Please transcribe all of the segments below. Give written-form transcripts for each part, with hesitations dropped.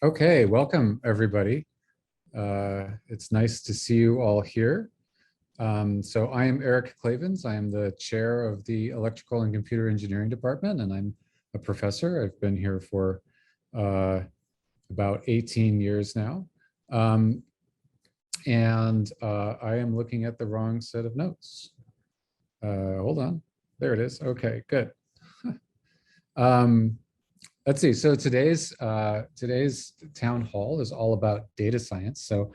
Okay, welcome everybody. It's nice to see you all here. So I am Eric Klavins. I am the chair of the Electrical and Computer Engineering Department, and I'm a professor. I've been here for about 18 years now. I am looking at the wrong set of notes. Hold on, there it is. Okay, good. Let's see. So today's town hall is all about data science. So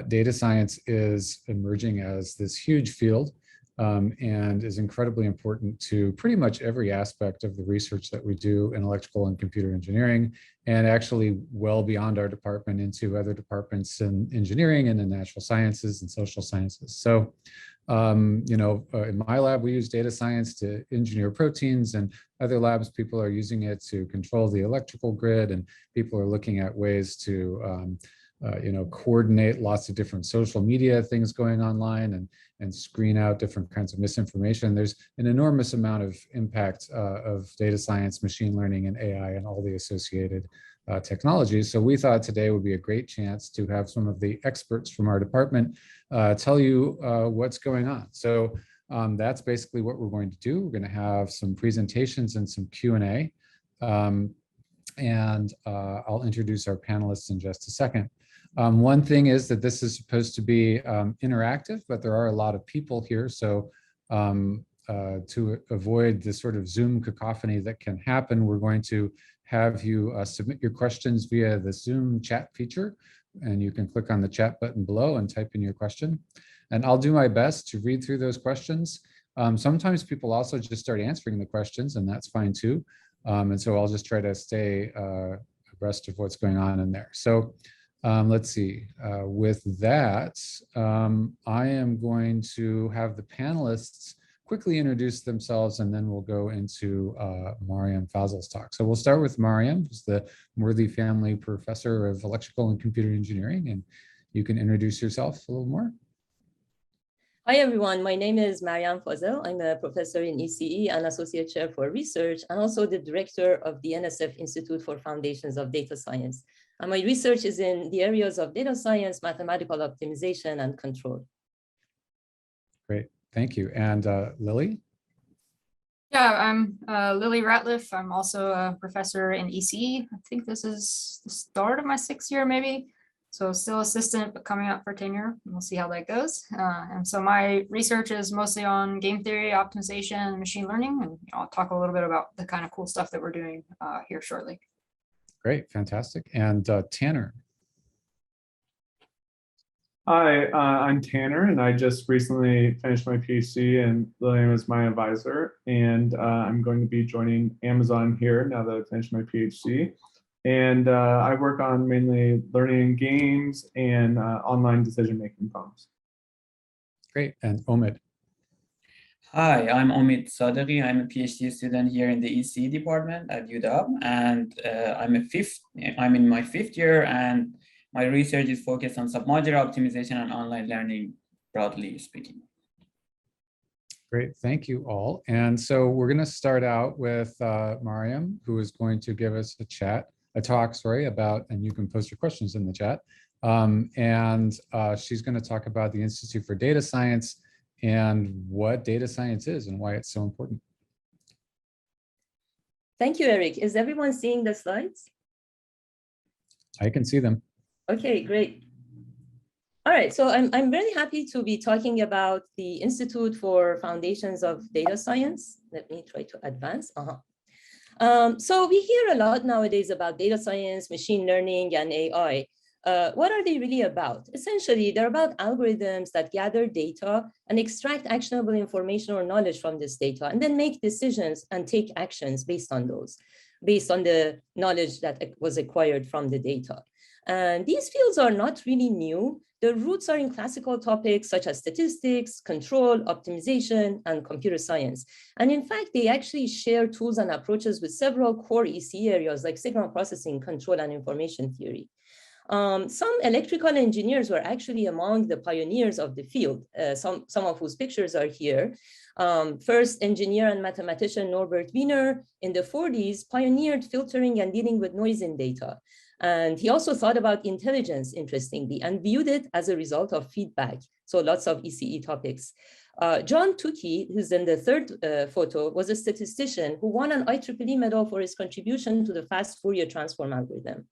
data science is emerging as this huge field and is incredibly important to pretty much every aspect of the research that we do in electrical and computer engineering, and actually well beyond our department into other departments in engineering and in natural sciences and social sciences. So in my lab, we use data science to engineer proteins, and other labs, people are using it to control the electrical grid, and people are looking at ways to, coordinate lots of different social media things going online and screen out different kinds of misinformation. There's an enormous amount of impact of data science, machine learning, and AI, and all the associated technologies. So we thought today would be a great chance to have some of the experts from our department tell you what's going on. So that's basically what we're going to do. We're going to have some presentations and some Q&A. I'll introduce our panelists in just a second. One thing is that this is supposed to be interactive, but there are a lot of people here. So to avoid the sort of Zoom cacophony that can happen, we're going to have you submit your questions via the Zoom chat feature, and you can click on the chat button below and type in your question. And I'll do my best to read through those questions. Sometimes people also just start answering the questions, and that's fine too. And so I'll just try to stay abreast of what's going on in there. So let's see, with that, I am going to have the panelists quickly introduce themselves, and then we'll go into Maryam Fazel's talk. So we'll start with Maryam, who's the Moorthy Family Professor of Electrical and Computer Engineering, and you can introduce yourself a little more. Hi, everyone. My name is Maryam Fazel. I'm a professor in ECE and associate chair for research, and also the director of the NSF Institute for Foundations of Data Science. And my research is in the areas of data science, mathematical optimization, and control. Great, thank you. And Lily? Yeah, I'm Lillian Ratliff. I'm also a professor in ECE. I think this is the start of my 6th year, maybe. So still assistant, but coming up for tenure. We'll see how that goes. And so my research is mostly on game theory, optimization, and machine learning. And I'll talk a little bit about the kind of cool stuff that we're doing here shortly. Great, fantastic. And Tanner? Hi, I'm Tanner, and I just recently finished my PhD, and Lillian was my advisor. And I'm going to be joining Amazon here now that I've finished my PhD. And I work on mainly learning games and online decision-making problems. Great, and Omid. Hi, I'm Omid Sadeghi. I'm a PhD student here in the ECE department at UW, and I'm in my 5th year, and my research is focused on submodular optimization and online learning, broadly speaking. Great, thank you all. And so we're going to start out with Maryam, who is going to give us a talk about, and you can post your questions in the chat. She's going to talk about the Institute for Data Science and what data science is and why it's so important. Thank you, Eric. Is everyone seeing the slides? I can see them. Okay, great. All right, so I'm very happy to be talking about the Institute for Foundations of Data Science. Let me try to advance. So we hear a lot nowadays about data science, machine learning, and AI. What are they really about? Essentially, they're about algorithms that gather data and extract actionable information or knowledge from this data, and then make decisions and take actions based on those, based on the knowledge that was acquired from the data. And these fields are not really new. The roots are in classical topics such as statistics, control, optimization, and computer science. And in fact, they actually share tools and approaches with several core ECE areas like signal processing, control, and information theory. Some electrical engineers were actually among the pioneers of the field, some of whose pictures are here. First, engineer and mathematician Norbert Wiener in the 40s pioneered filtering and dealing with noise in data. And he also thought about intelligence, interestingly, and viewed it as a result of feedback. So lots of ECE topics. John Tukey, who's in the third photo, was a statistician who won an IEEE medal for his contribution to the fast Fourier transform algorithm.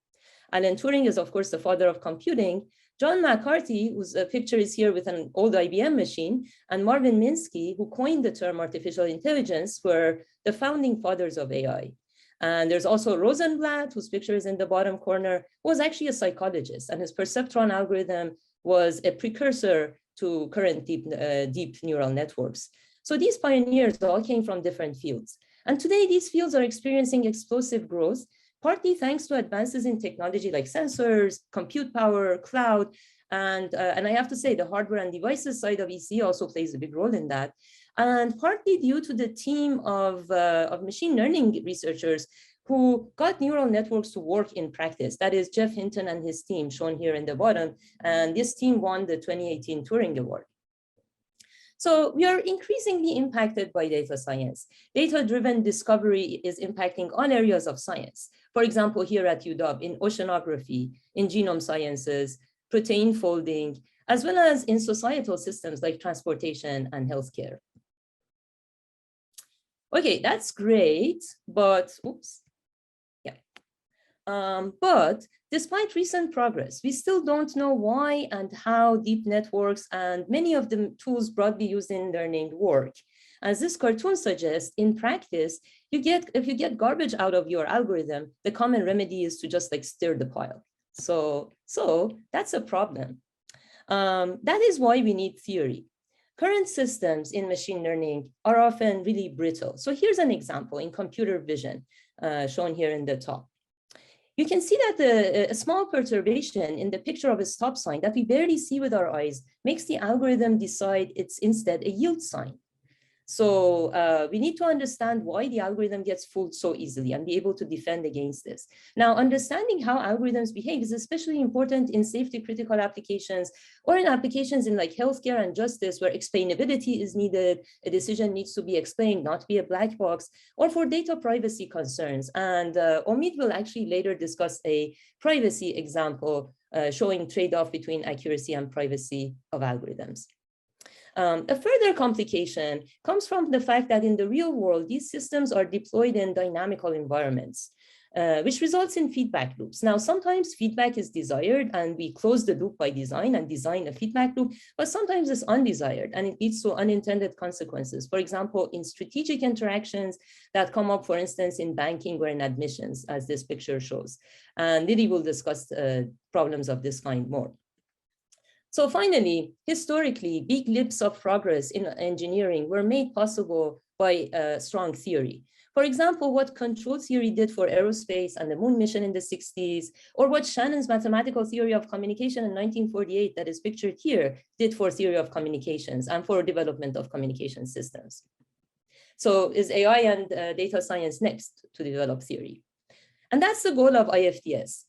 Alan Turing is, of course, the father of computing. John McCarthy, whose picture is here with an old IBM machine, and Marvin Minsky, who coined the term artificial intelligence, were the founding fathers of AI. And there's also Rosenblatt, whose picture is in the bottom corner, who was actually a psychologist, and his perceptron algorithm was a precursor to current deep neural networks. So these pioneers all came from different fields. And today these fields are experiencing explosive growth, partly thanks to advances in technology like sensors, compute power, cloud, and I have to say the hardware and devices side of ECE also plays a big role in that. And partly due to the team of machine learning researchers who got neural networks to work in practice. That is Jeff Hinton and his team, shown here in the bottom. And this team won the 2018 Turing Award. So we are increasingly impacted by data science. Data-driven discovery is impacting all areas of science. For example, here at UW, in oceanography, in genome sciences, protein folding, as well as in societal systems like transportation and healthcare. Okay, that's great, but oops. But despite recent progress, we still don't know why and how deep networks and many of the tools broadly used in learning work. As this cartoon suggests, in practice, if you get garbage out of your algorithm, the common remedy is to just like stir the pile. So that's a problem. That is why we need theory. Current systems in machine learning are often really brittle. So here's an example in computer vision, shown here in the top. You can see that a small perturbation in the picture of a stop sign that we barely see with our eyes makes the algorithm decide it's instead a yield sign. So we need to understand why the algorithm gets fooled so easily and be able to defend against this. Now, understanding how algorithms behave is especially important in safety critical applications or in applications in like healthcare and justice where explainability is needed, a decision needs to be explained, not be a black box, or for data privacy concerns. And Omid will actually later discuss a privacy example showing trade-off between accuracy and privacy of algorithms. A further complication comes from the fact that in the real world, these systems are deployed in dynamical environments, which results in feedback loops. Now, sometimes feedback is desired and we close the loop by design and design a feedback loop, but sometimes it's undesired and it leads to unintended consequences. For example, in strategic interactions that come up, for instance, in banking or in admissions, as this picture shows. And Lily will discuss problems of this kind more. So finally, historically, big leaps of progress in engineering were made possible by strong theory. For example, what control theory did for aerospace and the moon mission in the 60s, or what Shannon's mathematical theory of communication in 1948 that is pictured here did for theory of communications and for development of communication systems. So is AI and data science next to develop theory? And that's the goal of IFDS.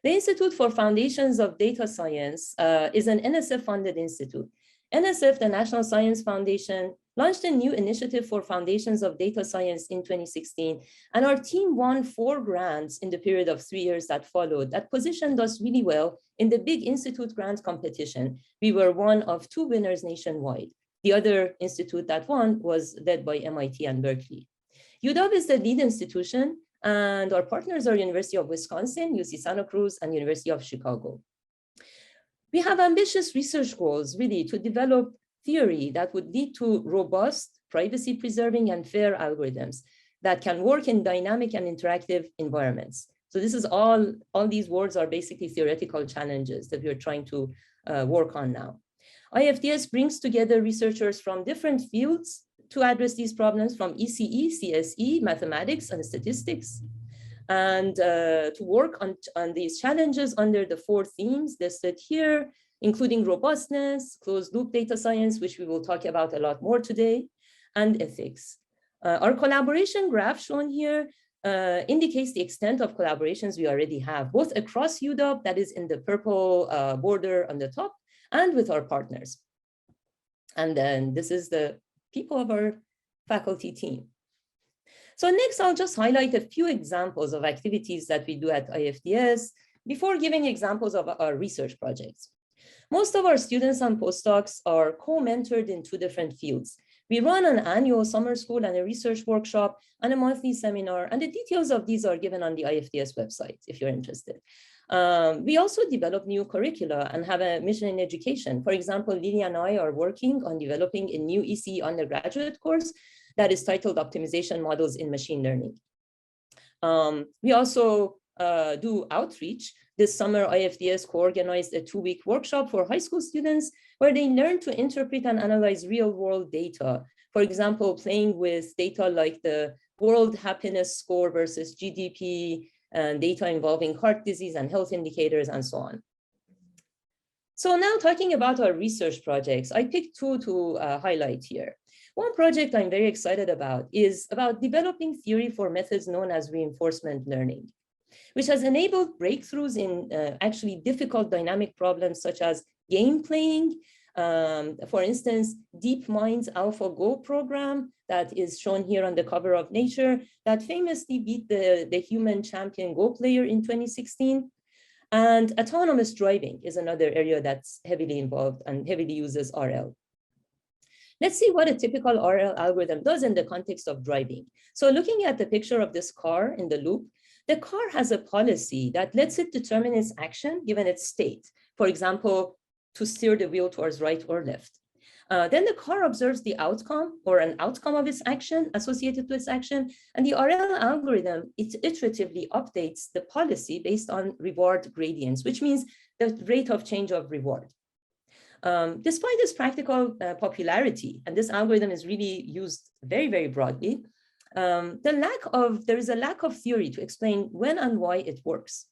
The Institute for Foundations of Data Science is an NSF-funded institute. NSF, the National Science Foundation, launched a new initiative for foundations of data science in 2016, and our team won 4 grants in the period of 3 years that followed that positioned us really well in the big institute grant competition. We were one of 2 winners nationwide. The other institute that won was led by MIT and Berkeley. UW is the lead institution, and our partners are University of Wisconsin, UC Santa Cruz, and University of Chicago. We have ambitious research goals, really, to develop theory that would lead to robust, privacy-preserving, and fair algorithms that can work in dynamic and interactive environments. So this is all these words are basically theoretical challenges that we're trying to work on now. IFDS brings together researchers from different fields to address these problems, from ECE, CSE, mathematics, and statistics, and to work on these challenges under the 4 themes listed here, including robustness, closed loop data science, which we will talk about a lot more today, and ethics. Our collaboration graph shown here indicates the extent of collaborations we already have, both across UW, that is in the purple border on the top, and with our partners. And then this is the people of our faculty team. So next, I'll just highlight a few examples of activities that we do at IFDS. before giving examples of our research projects. Most of our students and postdocs are co-mentored in 2 different fields. We run an annual summer school and a research workshop and a monthly seminar, and the details of these are given on the IFDS website if you're interested. We also develop new curricula and have a mission in education. For example, Lillian and I are working on developing a new ECE undergraduate course that is titled Optimization Models in Machine Learning. We also do outreach. This summer, IFDS co-organized a 2-week workshop for high school students where they learn to interpret and analyze real-world data. For example, playing with data like the World Happiness Score versus GDP, and data involving heart disease and health indicators and so on. So now talking about our research projects, I picked 2 to highlight here. One project I'm very excited about is about developing theory for methods known as reinforcement learning, which has enabled breakthroughs in actually difficult dynamic problems such as game playing. For instance, DeepMind's AlphaGo program that is shown here on the cover of Nature that famously beat the human champion Go player in 2016. And autonomous driving is another area that's heavily involved and heavily uses RL. Let's see what a typical RL algorithm does in the context of driving. So looking at the picture of this car in the loop, the car has a policy that lets it determine its action given its state. For example, to steer the wheel towards right or left. Then the car observes the outcome or an outcome of its action associated to its action, and the RL algorithm, it iteratively updates the policy based on reward gradients, which means the rate of change of reward. Despite this practical popularity, and this algorithm is really used very, very broadly, there is a lack of theory to explain when and why it works.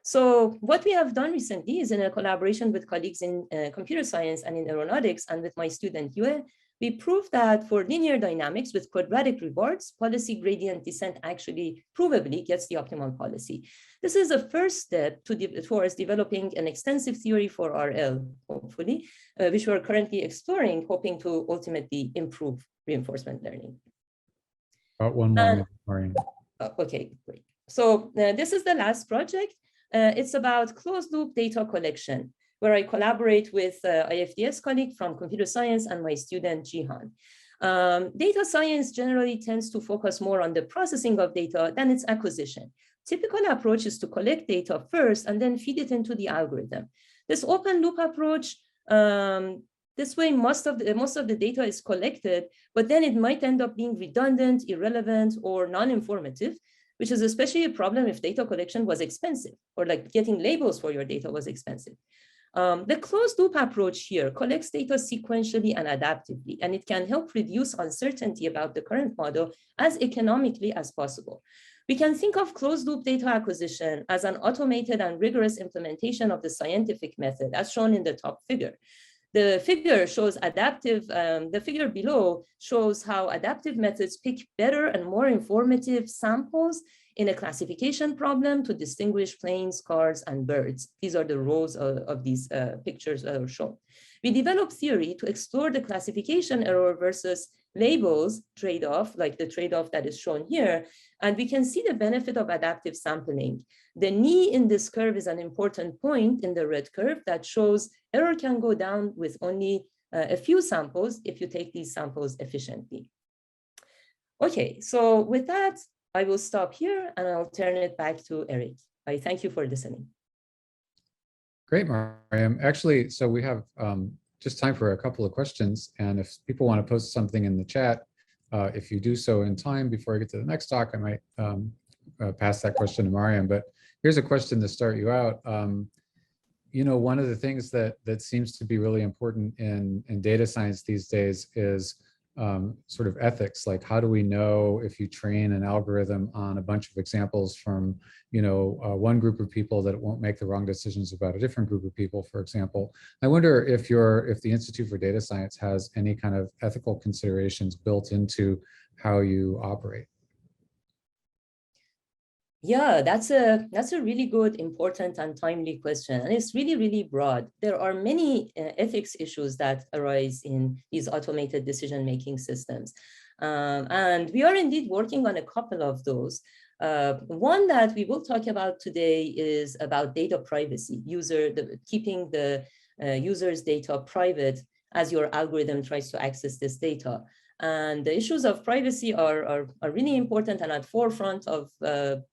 So what we have done recently is in a collaboration with colleagues in computer science and in aeronautics and with my student Yue, we proved that for linear dynamics with quadratic rewards, policy gradient descent actually provably gets the optimal policy. This is a first step towards developing an extensive theory for RL, hopefully, which we're currently exploring, hoping to ultimately improve reinforcement learning. About 1 more minute, Maryam. Okay, great. So this is the last project. It's about closed loop data collection, where I collaborate with IFDS colleague from computer science and my student Jihan. Data science generally tends to focus more on the processing of data than its acquisition. Typical approach is to collect data first and then feed it into the algorithm. This open loop approach, this way most of the data is collected, but then it might end up being redundant, irrelevant, or non-informative, which is especially a problem if data collection was expensive, or like getting labels for your data was expensive. The closed loop approach here collects data sequentially and adaptively, and it can help reduce uncertainty about the current model as economically as possible. We can think of closed loop data acquisition as an automated and rigorous implementation of the scientific method, as shown in the top figure. The figure shows the figure below shows how adaptive methods pick better and more informative samples in a classification problem to distinguish planes, cars, and birds. These are the rows of these pictures that are shown. We develop theory to explore the classification error versus labels trade-off, like the trade-off that is shown here, and we can see the benefit of adaptive sampling. The knee in this curve is an important point in the red curve that shows error can go down with only a few samples if you take these samples efficiently. Okay, so with that, I will stop here and I'll turn it back to Eric. I thank you for listening. Great, Maryam. Actually, so we have just time for a couple of questions. And if people want to post something in the chat, if you do so in time before I get to the next talk, I might pass that question to Maryam. But here's a question to start you out. You know, one of the things that seems to be really important in data science these days is sort of ethics. Like, how do we know if you train an algorithm on a bunch of examples from, you know, one group of people that it won't make the wrong decisions about a different group of people, for example. I wonder if the Institute for Data Science has any kind of ethical considerations built into how you operate. Yeah, that's a really good, important, and timely question. And it's really, really broad. There are many ethics issues that arise in these automated decision-making systems. And we are indeed working on a couple of those. One that we will talk about today is about data privacy, keeping the user's data private as your algorithm tries to access this data. And the issues of privacy are really important and at forefront of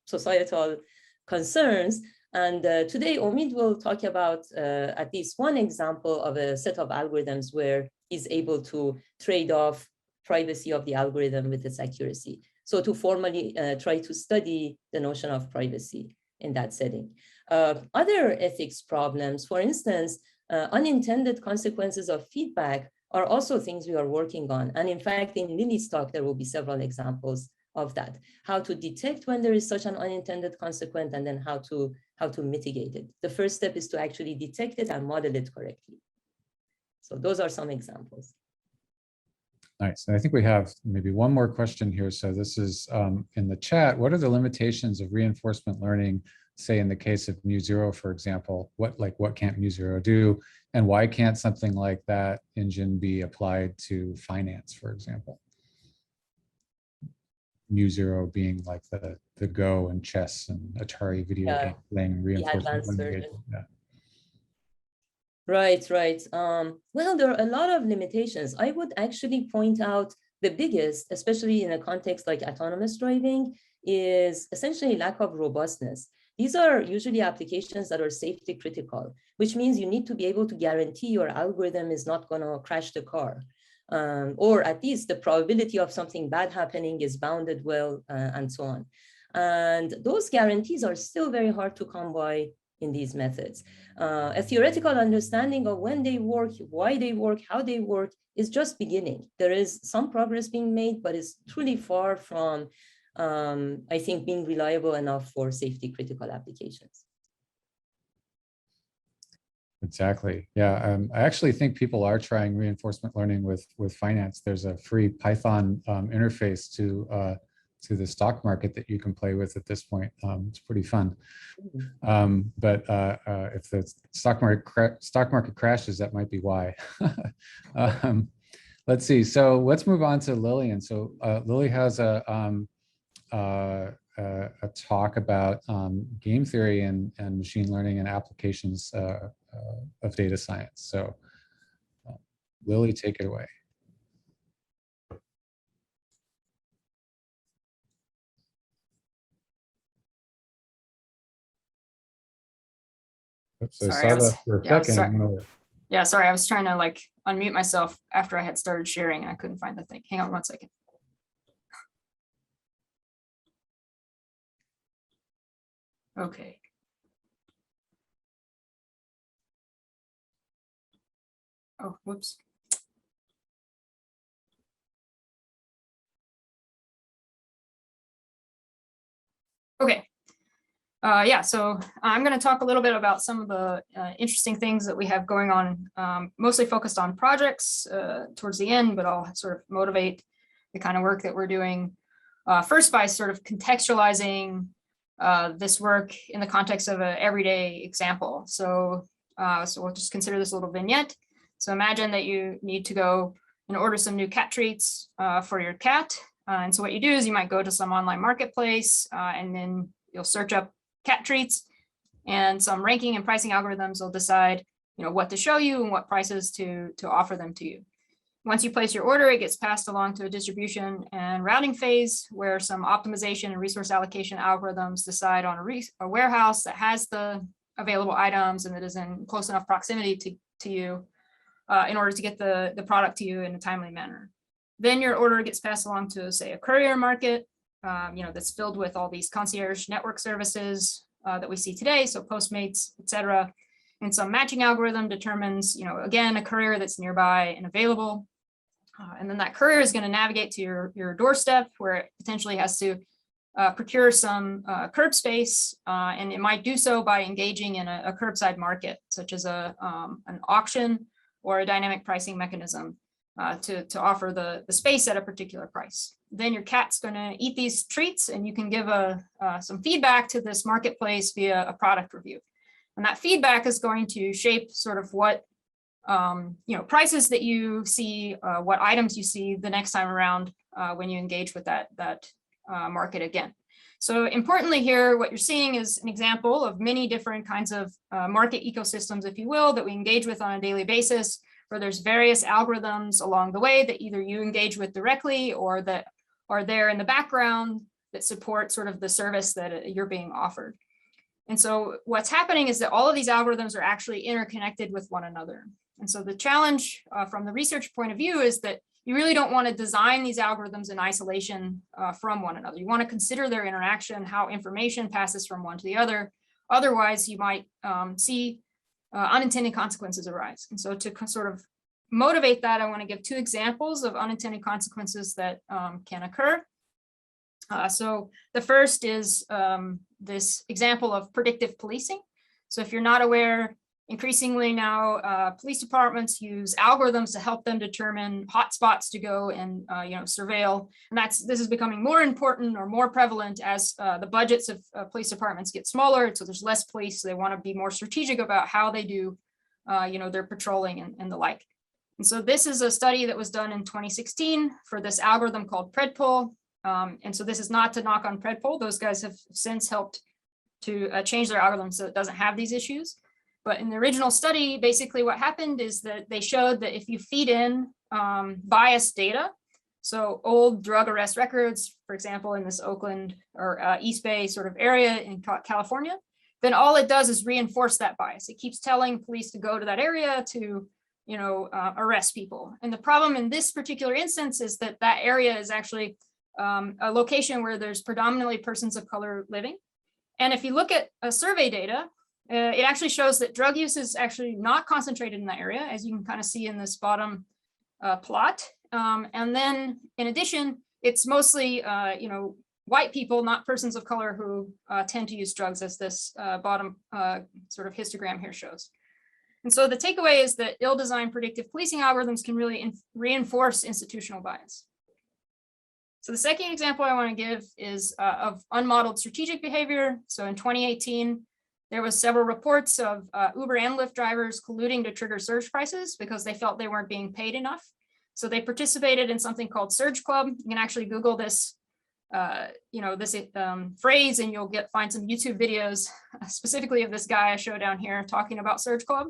societal concerns. And today, Omid will talk about at least one example of a set of algorithms where he's able to trade off privacy of the algorithm with its accuracy. So to formally try to study the notion of privacy in that setting. Other ethics problems, for instance, unintended consequences of feedback are also things we are working on. And in fact, in Lily's talk, there will be several examples of that. How to detect when there is such an unintended consequence and then how to mitigate it. The first step is to actually detect it and model it correctly. So those are some examples. Nice. And I think we have maybe one more question here. So this is in the chat. What are the limitations of reinforcement learning, say in the case of mu0, for example? What can't mu0 do? And why can't something like that engine be applied to finance, for example? mu0 being like the Go and chess and Atari video game playing reinforcement learning. Yeah. Right. Well, there are a lot of limitations. I would actually point out the biggest, especially in a context like autonomous driving, is essentially lack of robustness. These are usually applications that are safety critical, which means you need to be able to guarantee your algorithm is not going to crash the car. Or at least the probability of something bad happening is bounded well, and so on. And those guarantees are still very hard to come by in these methods. A theoretical understanding of when they work, why they work, how they work is just beginning. There is some progress being made, but it's truly far from, I think, being reliable enough for safety critical applications. Exactly. Yeah, I actually think people are trying reinforcement learning with finance. There's a free Python interface to the stock market that you can play with at this point. It's pretty fun. But if the stock market crashes, that might be why. Let's see. So let's move on to Lillian. So Lily has a talk about game theory and machine learning and applications of data science. So Lily, take it away. Oops, Sorry, I saw that for a second. Yeah, sorry, I was trying to like unmute myself after I had started sharing and I couldn't find the thing. Hang on one second. Okay. Oh, whoops. Okay. Yeah, so I'm going to talk a little bit about some of the interesting things that we have going on, mostly focused on projects towards the end, but I'll sort of motivate the kind of work that we're doing first by sort of contextualizing this work in the context of an everyday example. So we'll just consider this a little vignette. So imagine that you need to go and order some new cat treats for your cat. And so what you do is you might go to some online marketplace and then you'll search up cat treats, and some ranking and pricing algorithms will decide, what to show you and what prices to offer them to you. Once you place your order, it gets passed along to a distribution and routing phase where some optimization and resource allocation algorithms decide on a warehouse that has the available items and that is in close enough proximity to you in order to get the product to you in a timely manner. Then your order gets passed along to, say, a courier market, that's filled with all these concierge network services that we see today, so Postmates, et cetera. And some matching algorithm determines, again, a courier that's nearby and available. And then that courier is going to navigate to your doorstep where it potentially has to procure some curb space, and it might do so by engaging in a curbside market, such as an auction or a dynamic pricing mechanism to offer the space at a particular price. Then your cat's going to eat these treats, and you can give some feedback to this marketplace via a product review. And that feedback is going to shape sort of what prices that you see, what items you see the next time around when you engage with that market again. So importantly here, what you're seeing is an example of many different kinds of market ecosystems, if you will, that we engage with on a daily basis, where there's various algorithms along the way that either you engage with directly or that are there in the background that support sort of the service that you're being offered. And so what's happening is that all of these algorithms are actually interconnected with one another. And so the challenge from the research point of view is that you really don't want to design these algorithms in isolation from one another. You want to consider their interaction, how information passes from one to the other. Otherwise, you might see unintended consequences arise. And so to sort of motivate that, I want to give two examples of unintended consequences that can occur. So the first is this example of predictive policing. So if you're not aware, increasingly now police departments use algorithms to help them determine hotspots to go and surveil. And this is becoming more important or more prevalent as the budgets of police departments get smaller. So there's less police. So they want to be more strategic about how they do their patrolling and the like. And so this is a study that was done in 2016 for this algorithm called PredPol. And so this is not to knock on PredPol. Those guys have since helped to change their algorithm so it doesn't have these issues. But in the original study, basically what happened is that they showed that if you feed in biased data, so old drug arrest records, for example, in this Oakland or East Bay sort of area in California, then all it does is reinforce that bias. It keeps telling police to go to that area to arrest people. And the problem in this particular instance is that that area is actually a location where there's predominantly persons of color living. And if you look at survey data, it actually shows that drug use is actually not concentrated in that area, as you can kind of see in this bottom plot. And then in addition, it's mostly white people, not persons of color, who tend to use drugs, as this bottom sort of histogram here shows. And so the takeaway is that ill-designed predictive policing algorithms can really reinforce institutional bias. So the second example I want to give is of unmodeled strategic behavior. So in 2018, there was several reports of Uber and Lyft drivers colluding to trigger surge prices because they felt they weren't being paid enough. So they participated in something called Surge Club. You can actually Google this, phrase, and you'll find some YouTube videos specifically of this guy I show down here talking about Surge Club.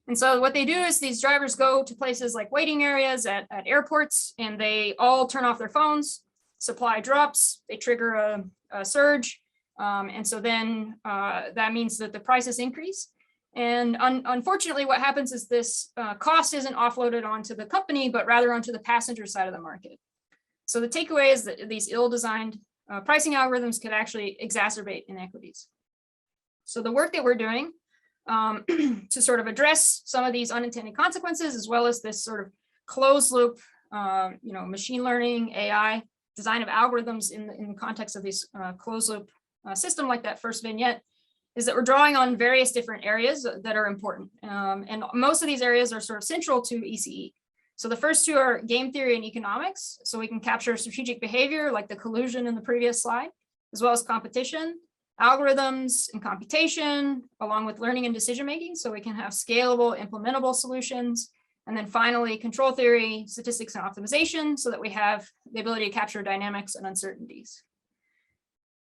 And so what they do is these drivers go to places like waiting areas at airports, and they all turn off their phones, supply drops, they trigger a surge. And so then that means that the prices increase. And unfortunately, what happens is this cost isn't offloaded onto the company, but rather onto the passenger side of the market. So the takeaway is that these ill-designed pricing algorithms could actually exacerbate inequities. So the work that we're doing to sort of address some of these unintended consequences, as well as this sort of closed loop, machine learning, AI, design of algorithms in the context of these closed loop system like that first vignette, is that we're drawing on various different areas that are important. And most of these areas are sort of central to ECE. So the first two are game theory and economics. So we can capture strategic behavior like the collusion in the previous slide, as well as competition, algorithms and computation, along with learning and decision-making. So we can have scalable, implementable solutions. And then finally, control theory, statistics and optimization, so that we have the ability to capture dynamics and uncertainties.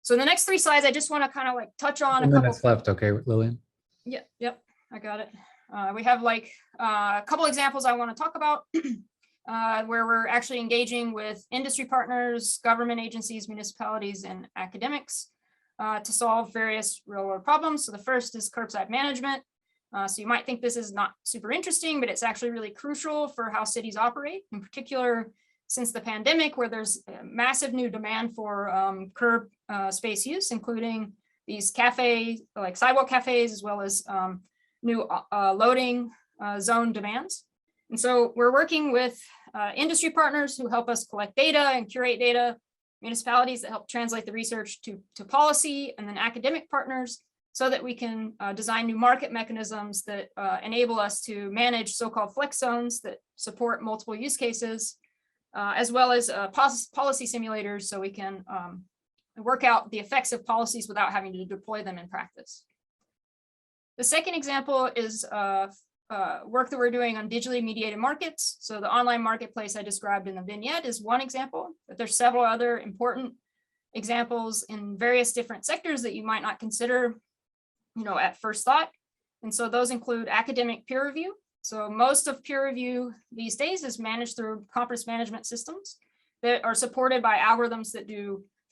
So in the next three slides, I just want to kind of like touch on a couple minutes left. Okay, Lillian. Yep, I got it. We have like a couple examples I want to talk about where we're actually engaging with industry partners, government agencies, municipalities, and academics to solve various real-world problems. So the first is curbside management. So you might think this is not super interesting, but it's actually really crucial for how cities operate, in particular since the pandemic, where there's massive new demand for curb space use, including these cafes, like sidewalk cafes, as well as new loading zone demands. And so we're working with industry partners who help us collect data and curate data, municipalities that help translate the research to policy, and then academic partners, so that we can design new market mechanisms that enable us to manage so-called flex zones that support multiple use cases, as well as policy simulators, so we can work out the effects of policies without having to deploy them in practice. The second example is work that we're doing on digitally mediated markets. So the online marketplace I described in the vignette is one example, but there's several other important examples in various different sectors that you might not consider, at first thought. And so those include academic peer review. So most of peer review these days is managed through conference management systems that are supported by algorithms that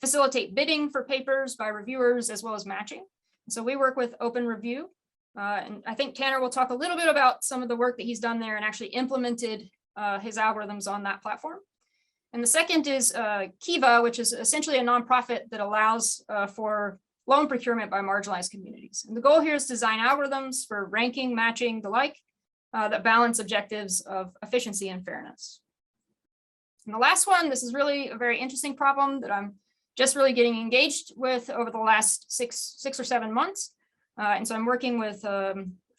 facilitate bidding for papers by reviewers as well as matching. So we work with Open Review. And I think Tanner will talk a little bit about some of the work that he's done there and actually implemented his algorithms on that platform. And the second is Kiva, which is essentially a nonprofit that allows for loan procurement by marginalized communities. And the goal here is to design algorithms for ranking, matching, the like, that balance objectives of efficiency and fairness. And the last one, this is really a very interesting problem that I'm just really getting engaged with over the last six or 7 months. And so I'm working with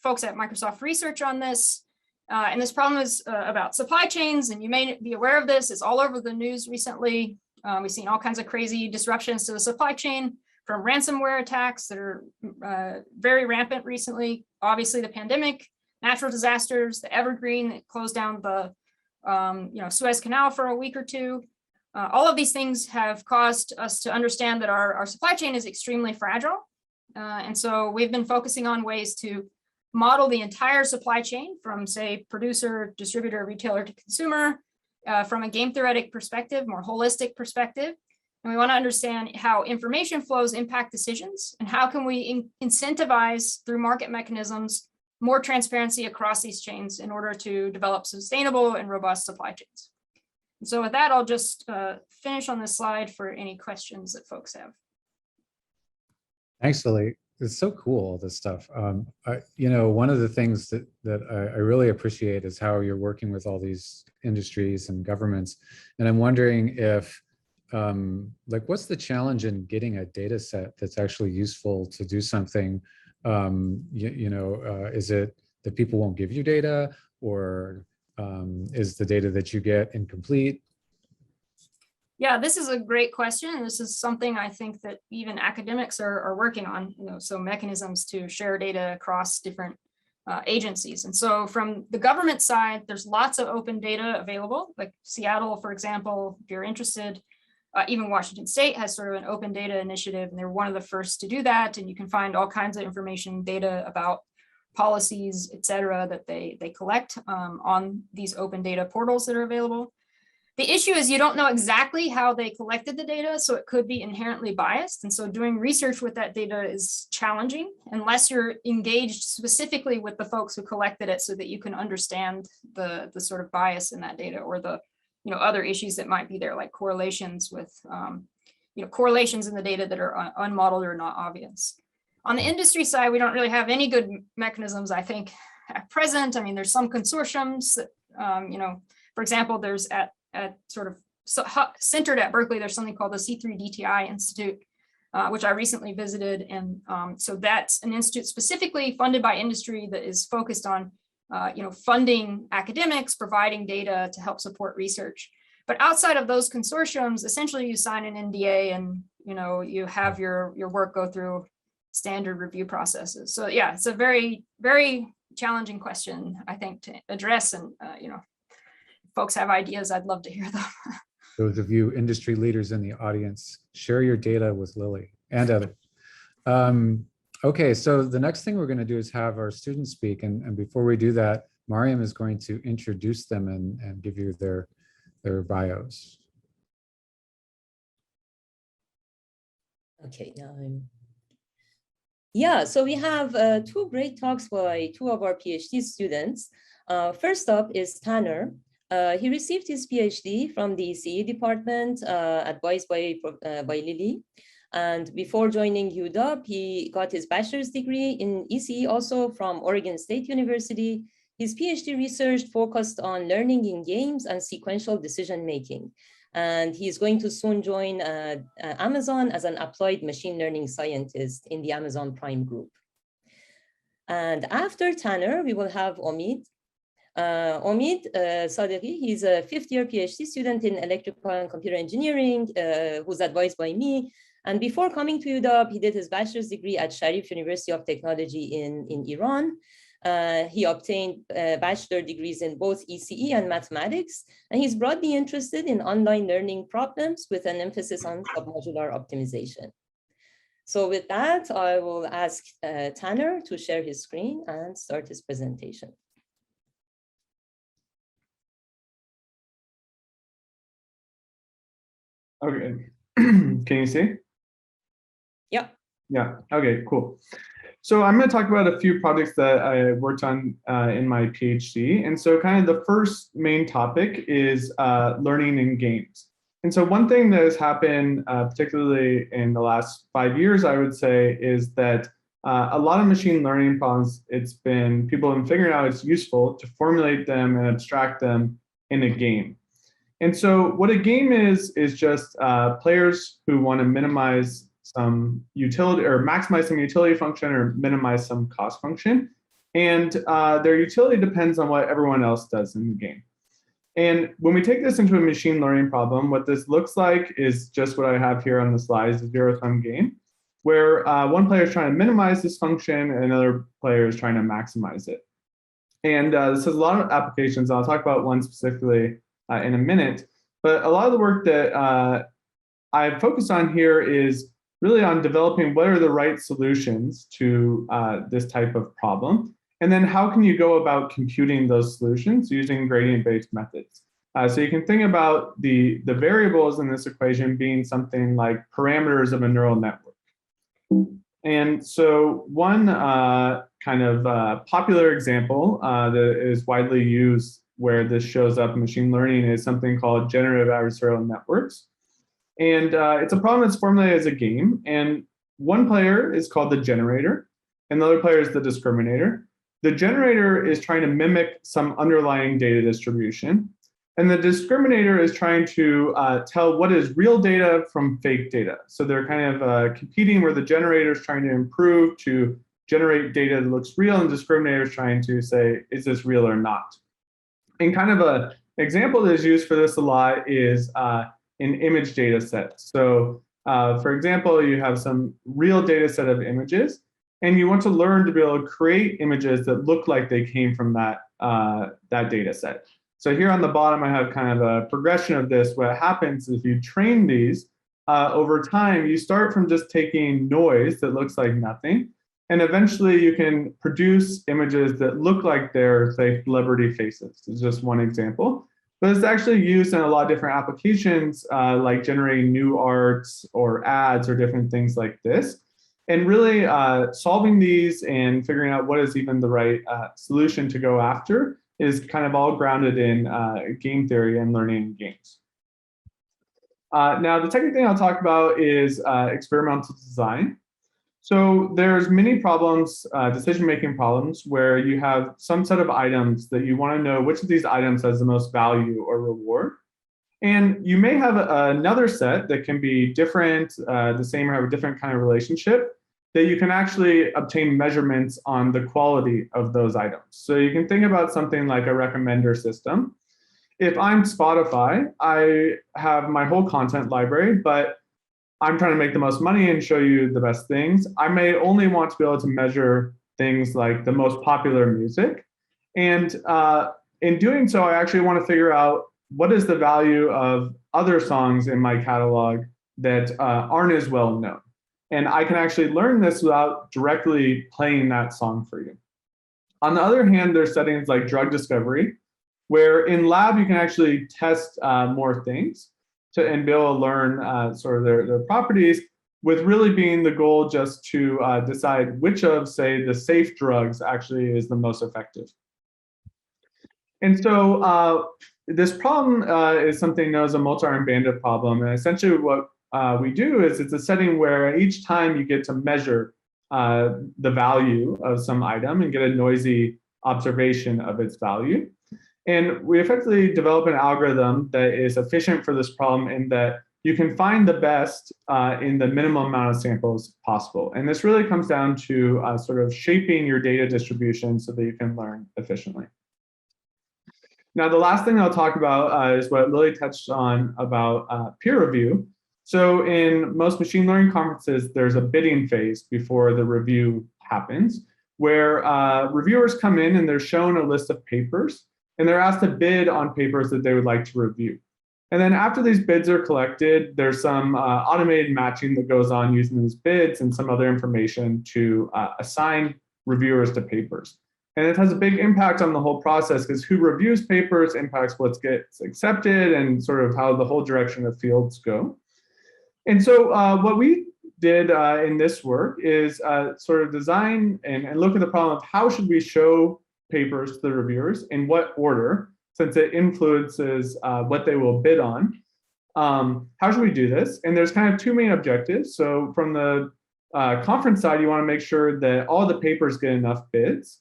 folks at Microsoft Research on this. And this problem is about supply chains, and you may be aware of this. It's all over the news recently. We've seen all kinds of crazy disruptions to the supply chain, from ransomware attacks that are very rampant recently. Obviously, the pandemic, natural disasters, the Evergreen that closed down the Suez Canal for a week or two. All of these things have caused us to understand that our supply chain is extremely fragile. And so we've been focusing on ways to model the entire supply chain from, say, producer, distributor, retailer to consumer, from a game theoretic perspective, more holistic perspective. And we want to understand how information flows impact decisions, and how can we incentivize through market mechanisms more transparency across these chains in order to develop sustainable and robust supply chains. And so with that, I'll just finish on this slide for any questions that folks have. Thanks, Lily. It's so cool, all this stuff. One of the things that I really appreciate is how you're working with all these industries and governments. And I'm wondering if, what's the challenge in getting a data set that's actually useful to do something? Is it that people won't give you data, or is the data that you get incomplete? Yeah, this is a great question. This is something I think that even academics are working on, so mechanisms to share data across different agencies. And so from the government side, there's lots of open data available, like Seattle, for example, if you're interested. Even Washington State has sort of an open data initiative, and they're one of the first to do that. And you can find all kinds of information, data about policies, et cetera, that they collect on these open data portals that are available. The issue is you don't know exactly how they collected the data, so it could be inherently biased. And so doing research with that data is challenging unless you're engaged specifically with the folks who collected it, so that you can understand the sort of bias in that data, or the other issues that might be there, like correlations with correlations in the data that are unmodeled or not obvious. On the industry side, we don't really have any good mechanisms, I think, at present. I mean, there's some consortiums that, for example, there's at sort of centered at Berkeley, there's something called the C3DTI Institute, which I recently visited. And so that's an institute specifically funded by industry that is focused on funding academics, providing data to help support research. But outside of those consortiums, essentially you sign an NDA and you have your work go through standard review processes. So yeah, it's a very, very challenging question, I think, to address. And folks have ideas, I'd love to hear them. Those of you industry leaders in the audience, share your data with Lily and others. Okay, so the next thing we're going to do is have our students speak. And before we do that, Maryam is going to introduce them and give you their bios. Okay, so we have two great talks by two of our PhD students. First up is Tanner. He received his PhD from the ECE department, advised by Lily. And before joining UW, he got his bachelor's degree in ECE, also from Oregon State University. His PhD research focused on learning in games and sequential decision-making. And he's going to soon join Amazon as an applied machine learning scientist in the Amazon Prime Group. And after Tanner, we will have Omid. Omid Sadeghi, he's a fifth-year PhD student in electrical and computer engineering, who's advised by me. And before coming to UW, he did his bachelor's degree at Sharif University of Technology in Iran. He obtained bachelor degrees in both ECE and mathematics, and he's broadly interested in online learning problems with an emphasis on submodular optimization. So with that, I will ask Tanner to share his screen and start his presentation. Okay, can you see? Yeah. Yeah, okay, cool. So I'm going to talk about a few projects that I worked on in my PhD. And so kind of the first main topic is learning in games. And so one thing that has happened, particularly in the last 5 years, I would say, is that a lot of machine learning problems, people have been figuring out it's useful to formulate them and abstract them in a game. And so what a game is just players who want to minimize some utility or maximize some utility function or minimize some cost function. And their utility depends on what everyone else does in the game. And when we take this into a machine learning problem, what this looks like is just what I have here on the slide, is a zero-sum game, where one player is trying to minimize this function and another player is trying to maximize it. And this has a lot of applications. I'll talk about one specifically in a minute. But a lot of the work that I've focused on here is really on developing what are the right solutions to this type of problem. And then how can you go about computing those solutions using gradient-based methods? So you can think about the variables in this equation being something like parameters of a neural network. And so one kind of popular example that is widely used where this shows up in machine learning is something called generative adversarial networks. And it's a problem that's formulated as a game. And one player is called the generator, and the other player is the discriminator. The generator is trying to mimic some underlying data distribution. And the discriminator is trying to tell what is real data from fake data. So they're kind of competing where the generator is trying to improve to generate data that looks real, and the discriminator is trying to say, is this real or not? And kind of an example that is used for this a lot is an image data set. So for example, you have some real data set of images, and you want to learn to be able to create images that look like they came from that data set. So here on the bottom, I have kind of a progression of this. What happens is if you train these over time, you start from just taking noise that looks like nothing. And eventually you can produce images that look like they're, say, celebrity faces. It's just one example. But it's actually used in a lot of different applications, like generating new arts or ads or different things like this. And really solving these and figuring out what is even the right solution to go after is kind of all grounded in game theory and learning games. Now, the second thing I'll talk about is experimental design. So there's many problems, decision-making problems, where you have some set of items that you want to know which of these items has the most value or reward. And you may have another set that can be different, the same, or have a different kind of relationship, that you can actually obtain measurements on the quality of those items. So you can think about something like a recommender system. If I'm Spotify, I have my whole content library, but I'm trying to make the most money and show you the best things. I may only want to be able to measure things like the most popular music. And in doing so, I actually want to figure out what is the value of other songs in my catalog that aren't as well known. And I can actually learn this without directly playing that song for you. On the other hand, there's settings like drug discovery, where in lab you can actually test more things and be able to learn sort of their properties, with really being the goal just to decide which of, say, the safe drugs actually is the most effective. And so this problem is something known as a multi-arm bandit problem. And essentially what we do is it's a setting where each time you get to measure the value of some item and get a noisy observation of its value. And we effectively develop an algorithm that is efficient for this problem in that you can find the best in the minimum amount of samples possible. And this really comes down to sort of shaping your data distribution so that you can learn efficiently. Now, the last thing I'll talk about is what Lily touched on about peer review. So in most machine learning conferences, there's a bidding phase before the review happens, where reviewers come in and they're shown a list of papers, and they're asked to bid on papers that they would like to review. And then after these bids are collected, there's some automated matching that goes on using these bids and some other information to assign reviewers to papers. And it has a big impact on the whole process because who reviews papers impacts what gets accepted and sort of how the whole direction of fields go. And so what we did in this work is sort of design and look at the problem of how should we show papers to the reviewers, in what order, since it influences what they will bid on. How should we do this? And there's kind of two main objectives. So from the conference side, you want to make sure that all the papers get enough bids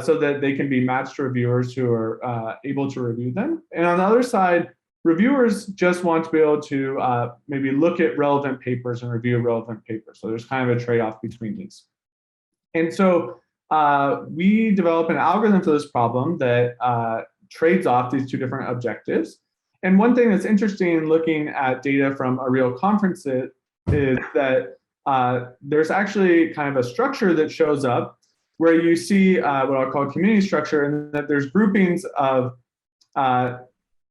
so that they can be matched to reviewers who are able to review them. And on the other side, reviewers just want to be able to maybe look at relevant papers and review relevant papers. So there's kind of a trade-off between these. And so we develop an algorithm for this problem that trades off these two different objectives. And one thing that's interesting in looking at data from a real conference is that there's actually kind of a structure that shows up where you see what I'll call community structure, and that there's groupings of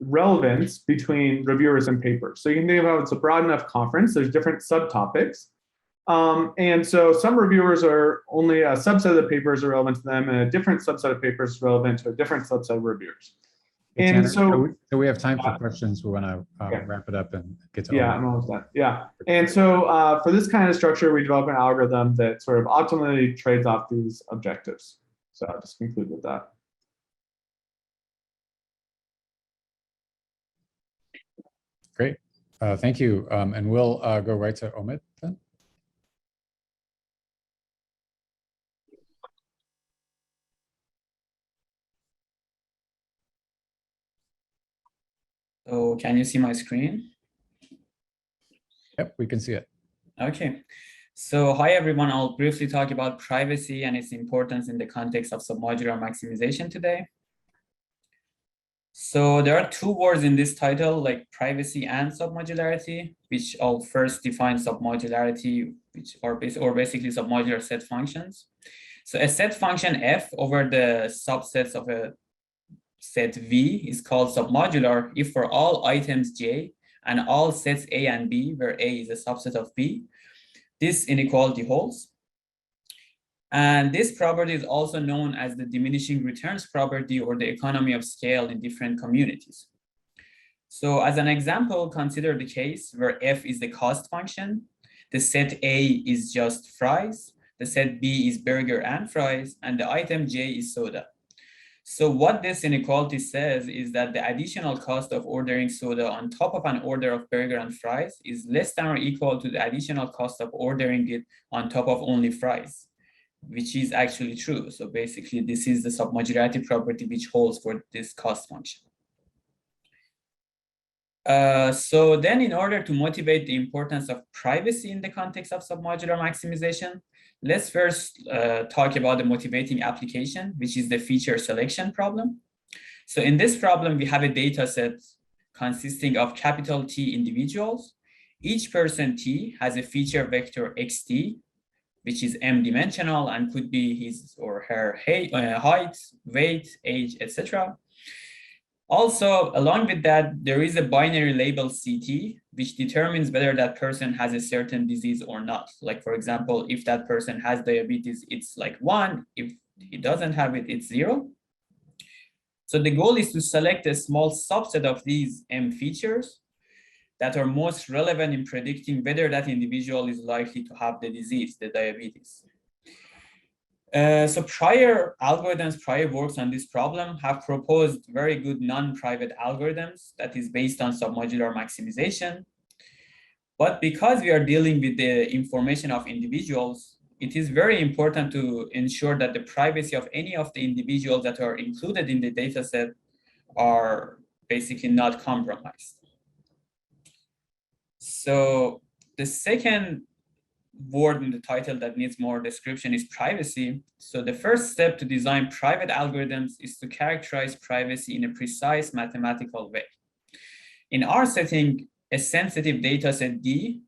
relevance between reviewers and papers. So you can think about it's a broad enough conference, there's different subtopics. And so some reviewers are only a subset of the papers are relevant to them, and a different subset of papers is relevant to a different subset of reviewers. Hey, And Tanner, so we have time for questions. We want to wrap it up and get to I'm almost done. Yeah. And so for this kind of structure, we develop an algorithm that sort of optimally trades off these objectives. So I'll just conclude with that. Great. Thank you. And we'll go right to Omid then. So can you see my screen? Yep, we can see it. Okay. So hi, everyone. I'll briefly talk about privacy and its importance in the context of submodular maximization today. So there are two words in this title, like privacy and submodularity, which I'll first define submodularity, which are basically submodular set functions. So a set function f over the subsets of a set V is called submodular if for all items J and all sets A and B, where A is a subset of B, this inequality holds. And this property is also known as the diminishing returns property or the economy of scale in different communities. So as an example, consider the case where f is the cost function, the set A is just fries, the set B is burger and fries, and the item J is soda. So what this inequality says is that the additional cost of ordering soda on top of an order of burger and fries is less than or equal to the additional cost of ordering it on top of only fries, which is actually true. So basically, this is the submodularity property which holds for this cost function. So then in order to motivate the importance of privacy in the context of submodular maximization, let's first talk about the motivating application, which is the feature selection problem. So in this problem, we have a data set consisting of capital T individuals. Each person T has a feature vector xt, which is m-dimensional and could be his or her height, weight, age, etc. Also, along with that, there is a binary label CT, which determines whether that person has a certain disease or not. Like, for example, if that person has diabetes, it's like 1. If he doesn't have it, it's 0. So the goal is to select a small subset of these M features that are most relevant in predicting whether that individual is likely to have the disease, the diabetes. So prior algorithms, prior works on this problem have proposed very good non-private algorithms that is based on submodular maximization. But because we are dealing with the information of individuals, it is very important to ensure that the privacy of any of the individuals that are included in the data set are basically not compromised. So the second word in the title that needs more description is privacy. So the first step to design private algorithms is to characterize privacy in a precise mathematical way. In our setting, a sensitive data set D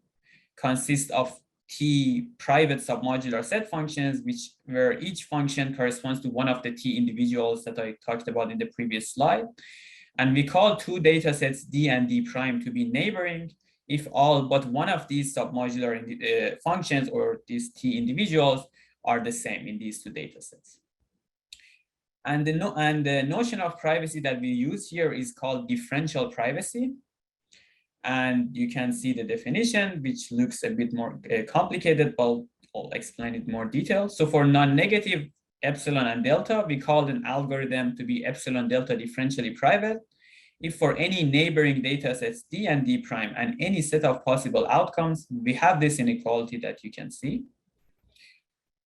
consists of T private submodular set functions, where each function corresponds to one of the T individuals that I talked about in the previous slide. And we call two data sets D and D prime to be neighboring if all but one of these submodular functions or these T individuals are the same in these two data sets. And the notion of privacy that we use here is called differential privacy. And you can see the definition, which looks a bit more complicated, but I'll explain it in more detail. So for non-negative epsilon and delta, we call an algorithm to be epsilon delta differentially private if for any neighboring data sets D and D prime and any set of possible outcomes, we have this inequality that you can see.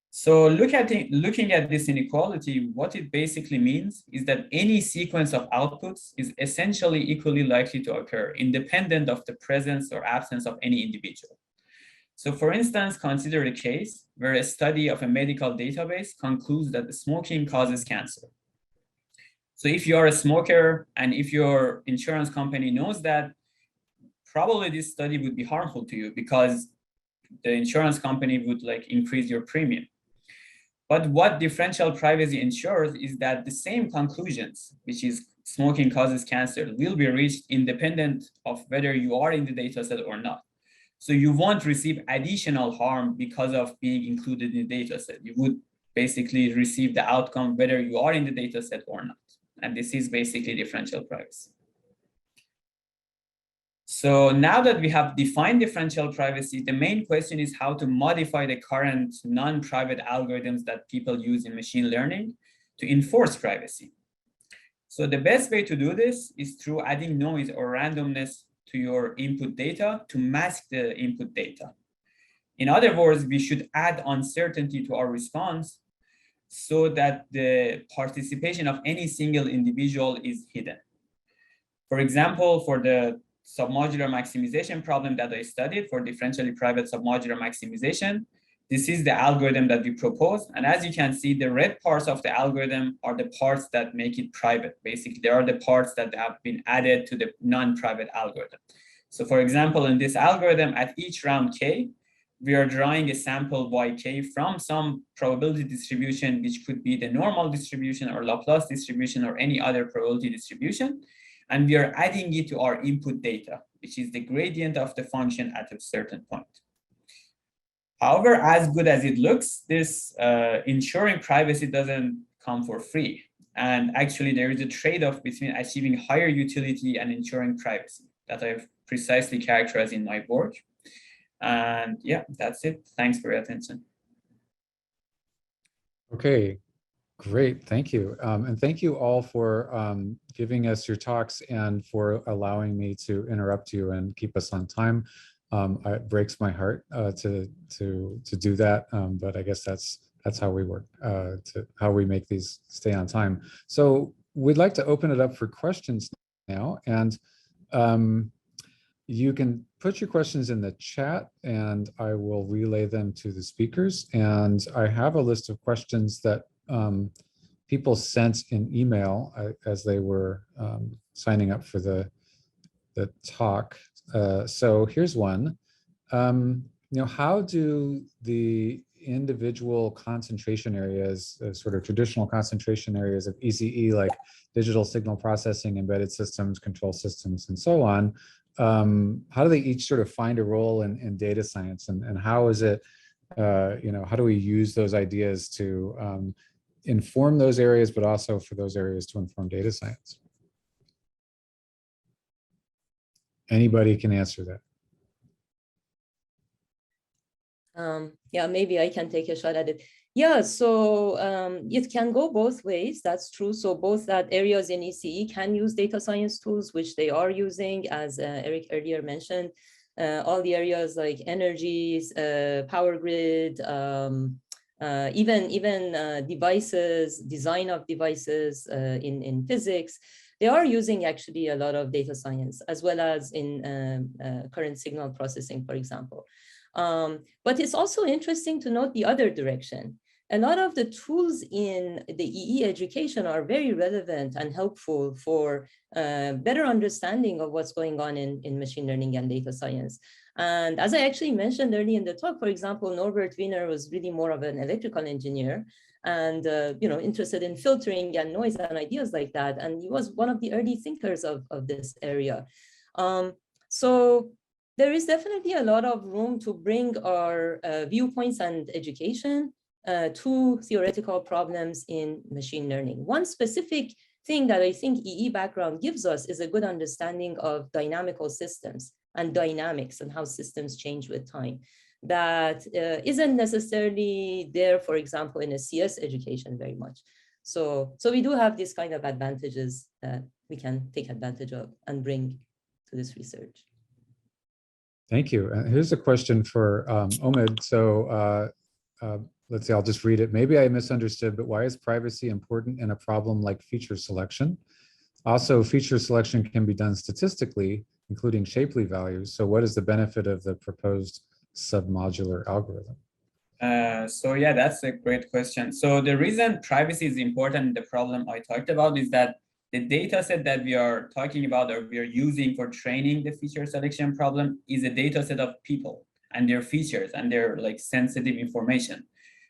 So looking at this inequality, what it basically means is that any sequence of outputs is essentially equally likely to occur, independent of the presence or absence of any individual. So for instance, consider a case where a study of a medical database concludes that smoking causes cancer. So if you are a smoker and if your insurance company knows that, probably this study would be harmful to you because the insurance company would increase your premium. But what differential privacy ensures is that the same conclusions, which is smoking causes cancer, will be reached independent of whether you are in the data set or not. So you won't receive additional harm because of being included in the data set. You would basically receive the outcome whether you are in the data set or not. And this is basically differential privacy. So now that we have defined differential privacy, the main question is how to modify the current non-private algorithms that people use in machine learning to enforce privacy. So the best way to do this is through adding noise or randomness to your input data to mask the input data. In other words, we should add uncertainty to our response so that the participation of any single individual is hidden. For example, for the submodular maximization problem that I studied for differentially private submodular maximization, this is the algorithm that we proposed. And as you can see, the red parts of the algorithm are the parts that make it private. Basically, they are the parts that have been added to the non-private algorithm. So for example, in this algorithm, at each round K, we are drawing a sample YK from some probability distribution, which could be the normal distribution or Laplace distribution or any other probability distribution. And we are adding it to our input data, which is the gradient of the function at a certain point. However, as good as it looks, this ensuring privacy doesn't come for free. And actually, there is a trade-off between achieving higher utility and ensuring privacy that I've precisely characterized in my work. And yeah, that's it. Thanks for your attention. Okay. Great, thank you. And thank you all for giving us your talks and for allowing me to interrupt you and keep us on time. It breaks my heart to do that, but I guess that's how we work, how we make these stay on time. So we'd like to open it up for questions now, and you can put your questions in the chat and I will relay them to the speakers. And I have a list of questions that people sent in email as they were signing up for the talk. So here's one. How do the individual concentration areas, sort of traditional concentration areas of ECE, like digital signal processing, embedded systems, control systems, and so on, how do they each sort of find a role in data science, and how is it, how do we use those ideas to inform those areas, but also for those areas to inform data science? Anybody can answer that. Yeah, maybe I can take a shot at it. Yeah, so it can go both ways. That's true. So both that areas in ECE can use data science tools, which they are using, as Eric earlier mentioned. All the areas like energies, power grid, even devices, design of devices in physics, they are using actually a lot of data science, as well as in current signal processing, for example. But it's also interesting to note the other direction. A lot of the tools in the EE education are very relevant and helpful for better understanding of what's going on in machine learning and data science. And as I actually mentioned early in the talk, for example, Norbert Wiener was really more of an electrical engineer and interested in filtering and noise and ideas like that. And he was one of the early thinkers of this area. So there is definitely a lot of room to bring our viewpoints and education to theoretical problems in machine learning. One specific thing that I think EE background gives us is a good understanding of dynamical systems and dynamics and how systems change with time. That isn't necessarily there, for example, in a CS education very much. So we do have these kind of advantages that we can take advantage of and bring to this research. Thank you. Here's a question for Omid. So let's see, I'll just read it. Maybe I misunderstood, but why is privacy important in a problem like feature selection? Also, feature selection can be done statistically, including Shapley values. So what is the benefit of the proposed submodular algorithm? So yeah, that's a great question. So the reason privacy is important in the problem I talked about is that the data set that we are talking about or we are using for training the feature selection problem is a data set of people and their features and their like sensitive information.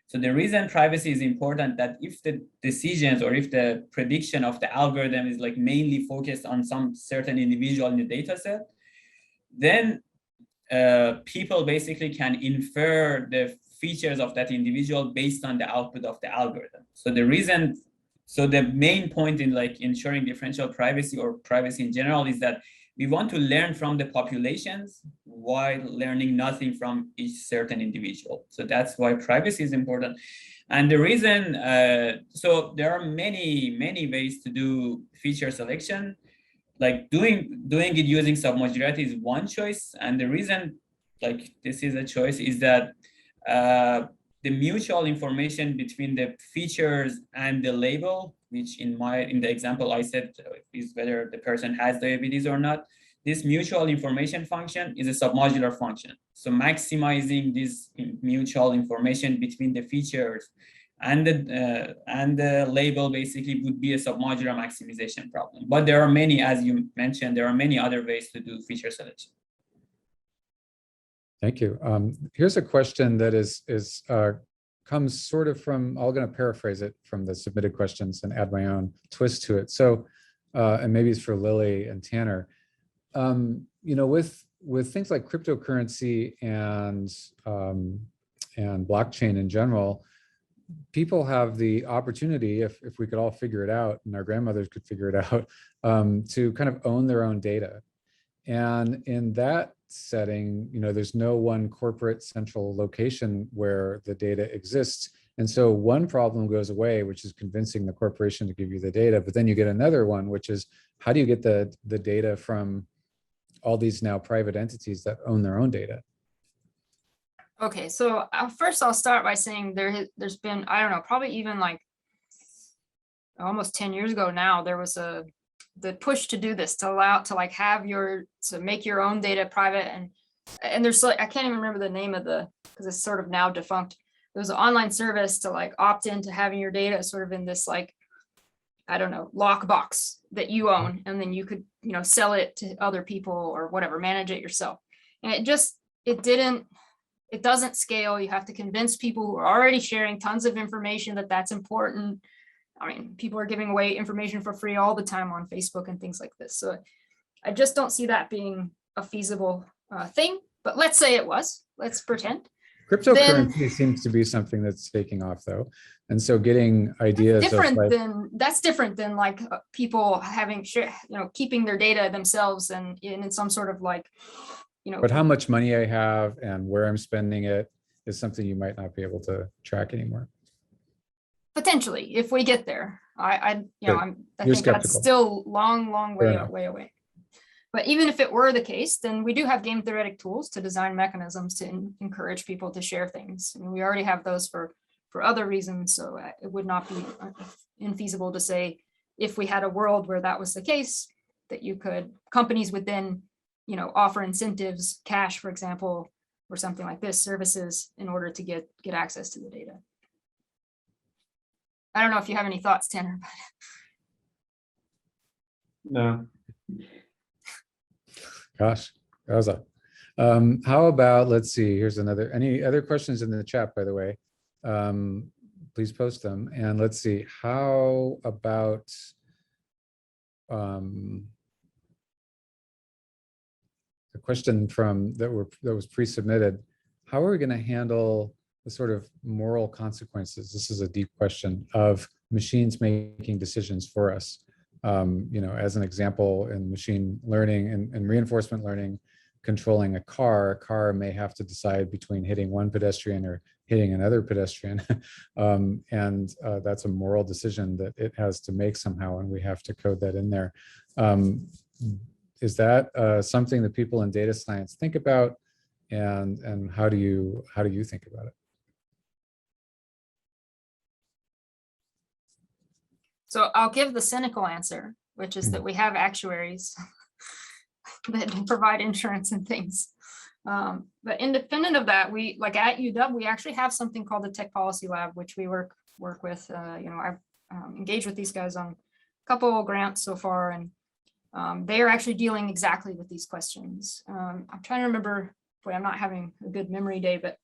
So the reason privacy is important that if the decisions or if the prediction of the algorithm is like mainly focused on some certain individual in the data set, then people basically can infer the features of that individual based on the output of the algorithm. So the main point in like ensuring differential privacy or privacy in general is that we want to learn from the populations while learning nothing from each certain individual. So that's why privacy is important. And the reason, so there are many ways to do feature selection. Like doing it using submodularity is one choice. And the reason like this is a choice is that the mutual information between the features and the label, which in the example I said is whether the person has diabetes or not, this mutual information function is a submodular function. So maximizing this mutual information between the features and the label basically would be a submodular maximization problem. But there are many, as you mentioned, there are many other ways to do feature selection. Thank you. Here's a question that comes sort of from, I'm going to paraphrase it from the submitted questions and add my own twist to it. So, and maybe it's for Lily and Tanner. With things like cryptocurrency and blockchain in general, people have the opportunity, if we could all figure it out, and our grandmothers could figure it out, to kind of own their own data. And in that setting, there's no one corporate central location where the data exists. And so one problem goes away, which is convincing the corporation to give you the data, but then you get another one, which is how do you get the data from all these now private entities that own their own data? Okay, so first I'll start by saying there's been, I don't know, probably even like almost 10 years ago now, there was the push to do this, to make your own data private. And there's like, I can't even remember the name of because it's sort of now defunct. There was an online service to like opt into having your data sort of in this like, I don't know, lockbox that you own. And then you could, sell it to other people or whatever, manage it yourself. And it doesn't scale. You have to convince people who are already sharing tons of information that that's important. I mean, people are giving away information for free all the time on Facebook and things like this. So I just don't see that being a feasible thing, but let's say it was, let's pretend. Cryptocurrency seems to be something that's taking off though. And so getting ideas that's different than like people having, keeping their data themselves and in some sort of like, But how much money I have and where I'm spending it is something you might not be able to track anymore. Potentially, if we get there, I think skeptical. that's still long way away. But even if it were the case, then we do have game theoretic tools to design mechanisms to encourage people to share things. And we already have those for other reasons. So it would not be infeasible to say if we had a world where that was the case, that companies would then, offer incentives, cash, for example, or something like this, services in order to get access to the data. I don't know if you have any thoughts, Tanner. No. Gosh, that was How about, let's see, here's another, any other questions in the chat, by the way? Please post them. And let's see, how about, a question that was pre-submitted. How are we going to handle the sort of moral consequences? This is a deep question of machines making decisions for us. As an example, in machine learning and reinforcement learning, controlling a car may have to decide between hitting one pedestrian or hitting another pedestrian. That's a moral decision that it has to make somehow, and we have to code that in there. Is that something that people in data science think about, and how do you think about it? So I'll give the cynical answer, which is that we have actuaries that provide insurance and things. But independent of that, we, like at UW, we actually have something called the Tech Policy Lab, which we work with. I've engaged with these guys on a couple of grants so far, and they are actually dealing exactly with these questions. I'm trying to remember, boy, I'm not having a good memory day, but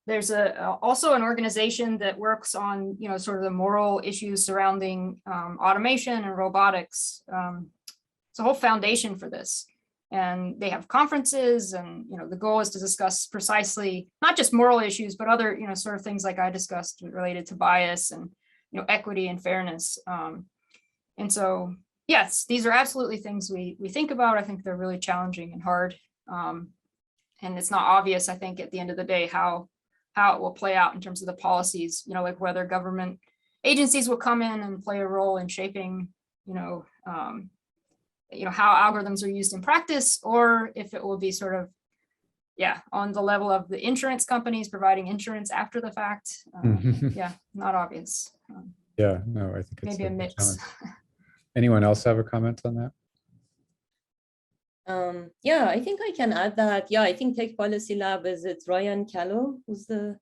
there's also an organization that works on, sort of the moral issues surrounding automation and robotics. It's a whole foundation for this. And they have conferences, and the goal is to discuss precisely not just moral issues, but other sort of things like I discussed related to bias and equity and fairness. And so yes, these are absolutely things we think about. I think they're really challenging and hard, and it's not obvious, I think, at the end of the day how it will play out in terms of the policies. Like whether government agencies will come in and play a role in shaping how algorithms are used in practice, or if it will be sort of, on the level of the insurance companies providing insurance after the fact. Not obvious. Yeah, no, I think it's maybe a mix. Anyone else have a comment on that? I think I can add that. I think Tech Policy Lab, is it Ryan Callow who's the,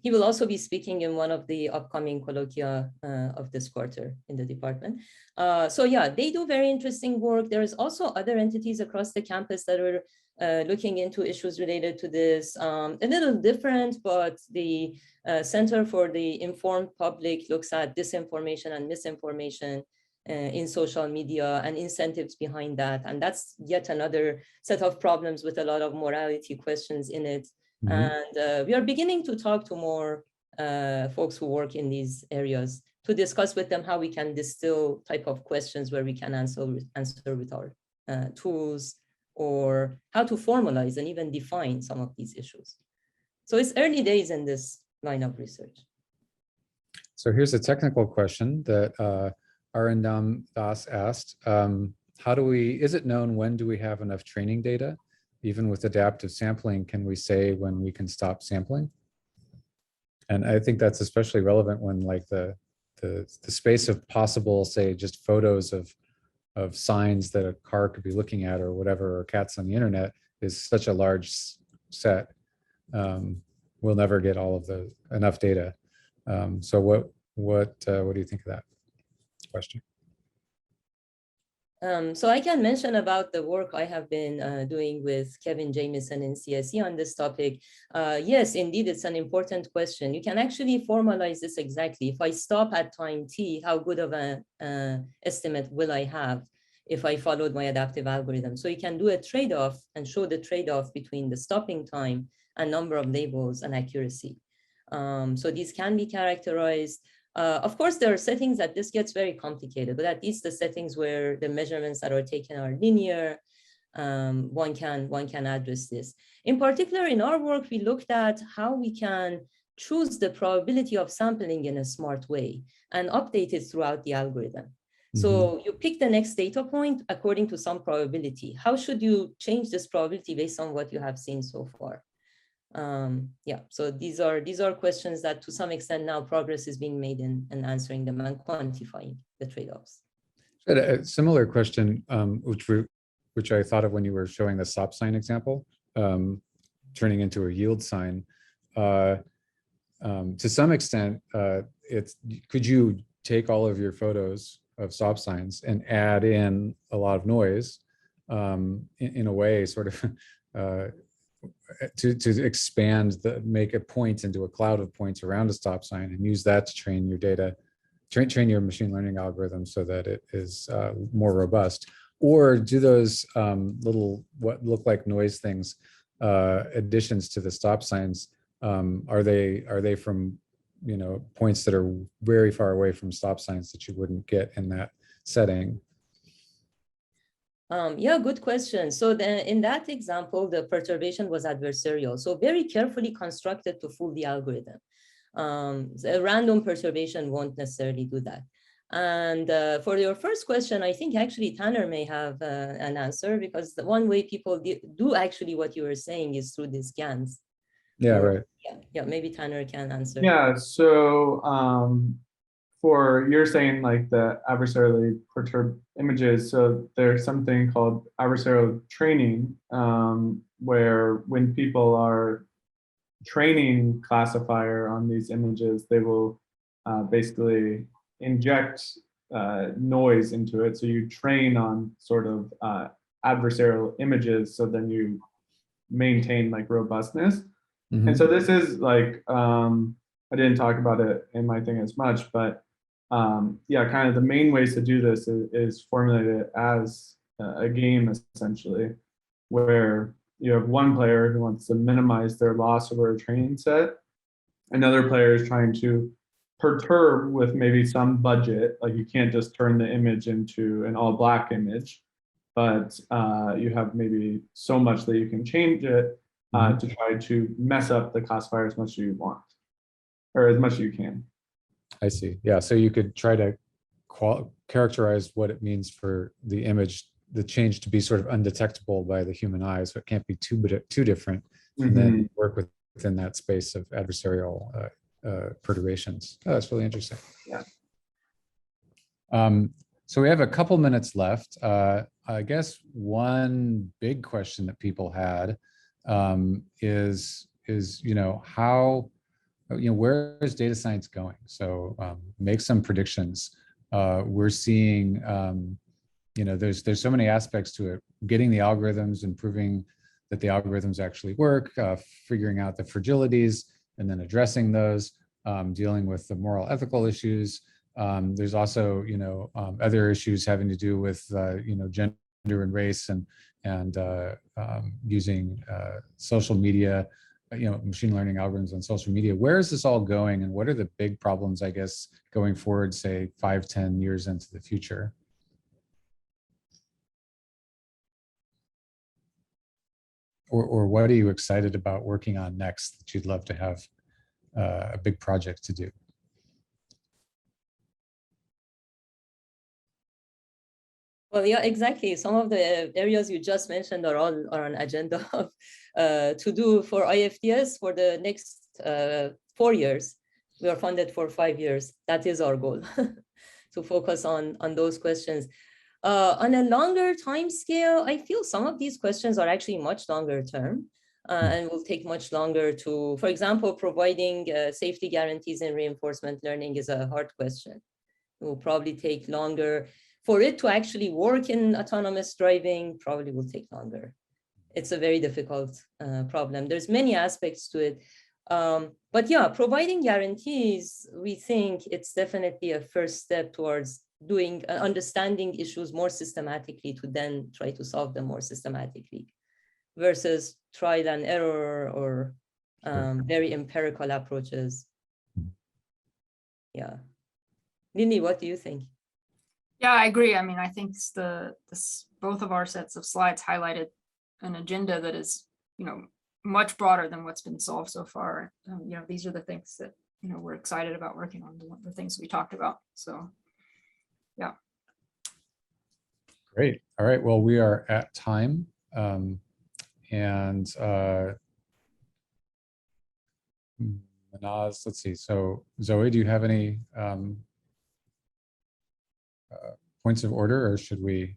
he will also be speaking in one of the upcoming colloquia of this quarter in the department. They do very interesting work. There is also other entities across the campus that are looking into issues related to this. A little different, but the Center for the Informed Public looks at disinformation and misinformation in social media and incentives behind that. And that's yet another set of problems with a lot of morality questions in it. And we are beginning to talk to more folks who work in these areas to discuss with them how we can distill type of questions where we can answer with our tools, or how to formalize and even define some of these issues. So it's early days in this line of research. So here's a technical question that Arindam Das asked. Is it known when do we have enough training data? Even with adaptive sampling, can we say when we can stop sampling? And I think that's especially relevant when like the space of possible, say, just photos of signs that a car could be looking at or whatever, or cats on the internet, is such a large set. We'll never get all of enough data. So what do you think of that question? So I can mention about the work I have been doing with Kevin Jamieson in CSE on this topic. Yes, indeed, it's an important question. You can actually formalize this exactly. If I stop at time t, how good of an estimate will I have if I followed my adaptive algorithm? So you can do a trade-off and show the trade-off between the stopping time and number of labels and accuracy. So these can be characterized. Of course, there are settings that this gets very complicated, but at least the settings where the measurements that are taken are linear, one can address this. In particular, in our work, we looked at how we can choose the probability of sampling in a smart way and update it throughout the algorithm. So you pick the next data point according to some probability. How should you change this probability based on what you have seen so far? So these are questions that to some extent now progress is being made in answering them and quantifying the trade-offs. A similar question, which I thought of when you were showing the stop sign example, turning into a yield sign. To some extent, could you take all of your photos of stop signs and add in a lot of noise in a way, sort of to expand make a point into a cloud of points around a stop sign and use that to train your data, train your machine learning algorithm so that it is more robust? Or do those little what look like noise things, additions to the stop signs, are they from points that are very far away from stop signs that you wouldn't get in that setting? Yeah, good question. So in that example, the perturbation was adversarial. So very carefully constructed to fool the algorithm. A random perturbation won't necessarily do that. And for your first question, I think actually Tanner may have an answer, because the one way people do actually what you were saying is through these GANs. Yeah, right. Yeah, maybe Tanner can answer. Yeah, so you're saying like the adversarially perturbed images, so there's something called adversarial training, where when people are training classifier on these images, they will basically inject noise into it. So you train on sort of adversarial images, so then you maintain like robustness. Mm-hmm. And so this is like, I didn't talk about it in my thing as much, but yeah, kind of the main ways to do this is formulated as a game, essentially, where you have one player who wants to minimize their loss over a training set. Another player is trying to perturb with maybe some budget, like you can't just turn the image into an all black image, but you have maybe so much that you can change it to try to mess up the classifier as much as you want, or as much as you can. I see. Yeah, so you could try to characterize what it means for the image, the change to be sort of undetectable by the human eye, so it can't be too different, and then work within that space of adversarial perturbations. Oh, that's really interesting. Yeah. So we have a couple minutes left. I guess one big question that people had is how, where is data science going? So make some predictions. We're seeing, there's so many aspects to it. Getting the algorithms and proving that the algorithms actually work, figuring out the fragilities and then addressing those, dealing with the moral ethical issues. There's also, other issues having to do with, gender and race and using social media, machine learning algorithms on social media. Where is this all going, and what are the big problems, I guess, going forward, say 5-10 years into the future? Or what are you excited about working on next that you'd love to have a big project to do? Well, yeah, exactly. Some of the areas you just mentioned are all on agenda of to do for IFDS for the next 4 years. We are funded for 5 years. That is our goal, to focus on those questions. On a longer time scale, I feel some of these questions are actually much longer term and will take much longer to, for example, providing safety guarantees in reinforcement learning is a hard question. It will probably take longer. For it to actually work in autonomous driving, probably will take longer. It's a very difficult problem. There's many aspects to it. But yeah, providing guarantees, we think it's definitely a first step towards doing understanding issues more systematically to then try to solve them more systematically versus trial and error or very empirical approaches. Yeah. Lily, what do you think? Yeah, I agree. I mean, I think both of our sets of slides highlighted an agenda that is, much broader than what's been solved so far. These are the things that, we're excited about working on, the things we talked about. So, yeah. Great. All right. Well, we are at time. Manaz, let's see. So, Zoe, do you have any points of order, or should we?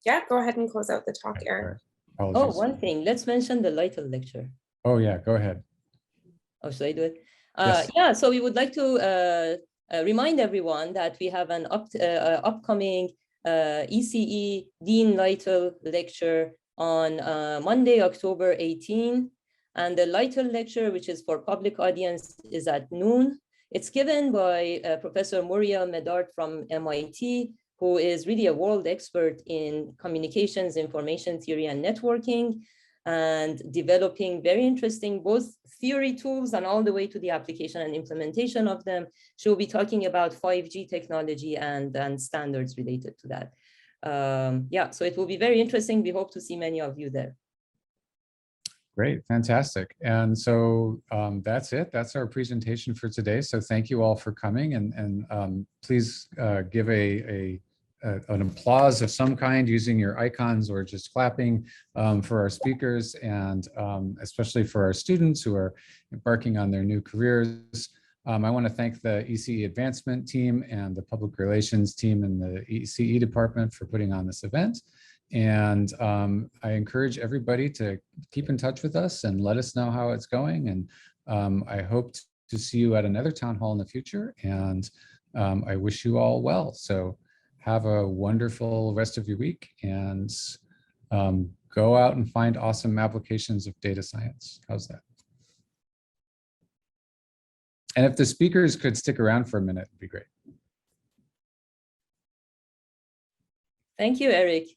Yeah, go ahead and close out the talk, Eric. Oh, one thing. Let's mention the Lytle lecture. Oh, yeah. Go ahead. Oh, should I do it? Yes. Yeah, so we would like to remind everyone that we have an upcoming ECE Dean Lytle lecture on Monday, October 18. And the Lytle lecture, which is for public audience, is at noon. It's given by Professor Maryam from MIT, who is really a world expert in communications, information theory, and networking, and developing very interesting both theory tools and all the way to the application and implementation of them. She'll be talking about 5G technology and standards related to that. Yeah, so it will be very interesting. We hope to see many of you there. Great, fantastic. And so that's it. That's our presentation for today. So thank you all for coming, and please give an applause of some kind using your icons or just clapping for our speakers, and especially for our students who are embarking on their new careers. I want to thank the ECE advancement team and the public relations team in the ECE department for putting on this event. And I encourage everybody to keep in touch with us and let us know how it's going. And I hope to see you at another town hall in the future. And I wish you all well. So have a wonderful rest of your week, and go out and find awesome applications of data science. How's that? And if the speakers could stick around for a minute, it'd be great. Thank you, Eric.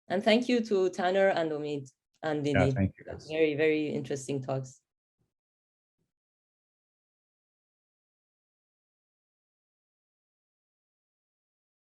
And thank you to Tanner and Omid and Dini. Yeah, thank you. Very, very interesting talks.